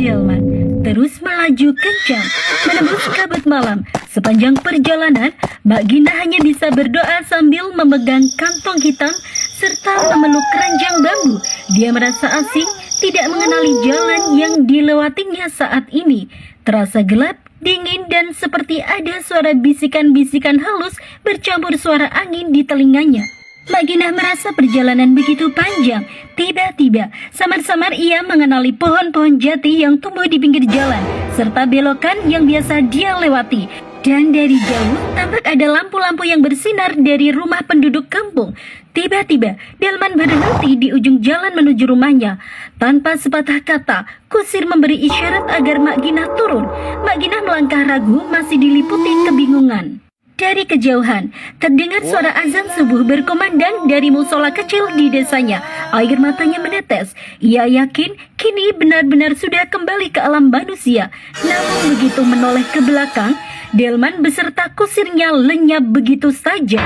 delman terus melaju kencang menembus kabut malam. Sepanjang perjalanan, Mbak Gina hanya bisa berdoa sambil memegang kantong hitam serta memeluk keranjang bambu. Dia merasa asing, tidak mengenali jalan yang dilewatinya saat ini. Terasa gelap, dingin, dan seperti ada suara bisikan-bisikan halus bercampur suara angin di telinganya. Mbak Gina merasa perjalanan begitu panjang. Tiba-tiba, samar-samar ia mengenali pohon-pohon jati yang tumbuh di pinggir jalan, serta belokan yang biasa dia lewati. Dan dari jauh, tampak ada lampu-lampu yang bersinar dari rumah penduduk kampung. Tiba-tiba, delman berhenti di ujung jalan menuju rumahnya. Tanpa sepatah kata, kusir memberi isyarat agar Mak Gina turun. Mak Gina melangkah ragu, masih diliputi kebingungan. Dari kejauhan, terdengar suara azan subuh berkumandang dari musola kecil di desanya. Air matanya menetes. Ia yakin kini benar-benar sudah kembali ke alam manusia. Namun begitu menoleh ke belakang, delman beserta kusirnya lenyap begitu saja.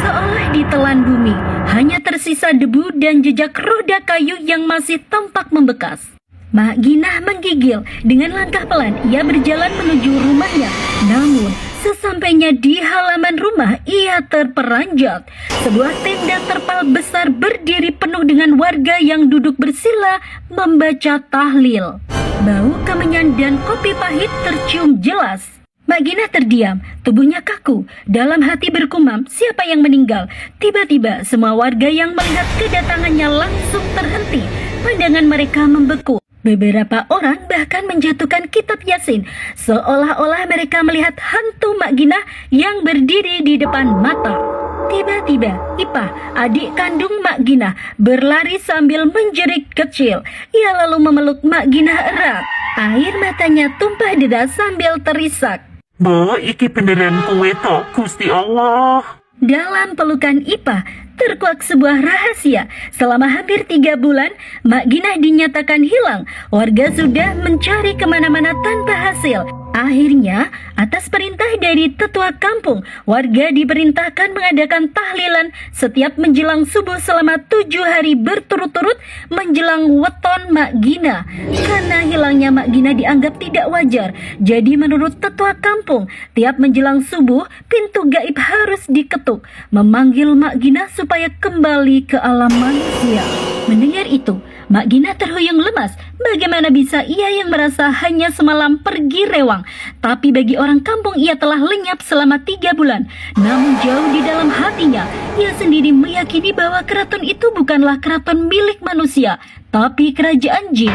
Seolah ditelan bumi, hanya tersisa debu dan jejak roda kayu yang masih tampak membekas. Mak Gina menggigil. Dengan langkah pelan, ia berjalan menuju rumahnya. Namun, sesampainya di halaman rumah, ia terperanjat. Sebuah tenda terpal besar berdiri penuh dengan warga yang duduk bersila membaca tahlil. Bau kemenyan dan kopi pahit tercium jelas. Mak Gina terdiam, tubuhnya kaku. Dalam hati berkumam, siapa yang meninggal? Tiba-tiba, semua warga yang melihat kedatangannya langsung terhenti. Pandangan mereka membeku. Beberapa orang bahkan menjatuhkan kitab Yasin, seolah-olah mereka melihat hantu Mak Gina yang berdiri di depan mata. Tiba-tiba, Ipah, adik kandung Mak Gina, berlari sambil menjerit kecil. Ia lalu memeluk Mak Gina erat. Air matanya tumpah deras sambil terisak. Mbak, iki beneran kowe tok, Gusti Allah. Dalam pelukan Ipah, terkuak sebuah rahasia. Selama hampir 3 bulan, Mak Gina dinyatakan hilang. Warga sudah mencari kemana-mana tanpa hasil. Akhirnya, atas perintah dari tetua kampung, warga diperintahkan mengadakan tahlilan setiap menjelang subuh selama 7 hari berturut-turut menjelang weton Mak Gina. Karena hilangnya Mak Gina dianggap tidak wajar, jadi menurut tetua kampung, tiap menjelang subuh, pintu gaib harus diketuk, memanggil Mak Gina supaya kembali ke alam manusia. Mendengar itu, Mak Gina terhuyung lemas. Bagaimana bisa ia yang merasa hanya semalam pergi rewang, tapi bagi orang kampung ia telah lenyap selama 3 bulan. Namun jauh di dalam hatinya, ia sendiri meyakini bahwa keraton itu bukanlah keraton milik manusia, tapi kerajaan jin.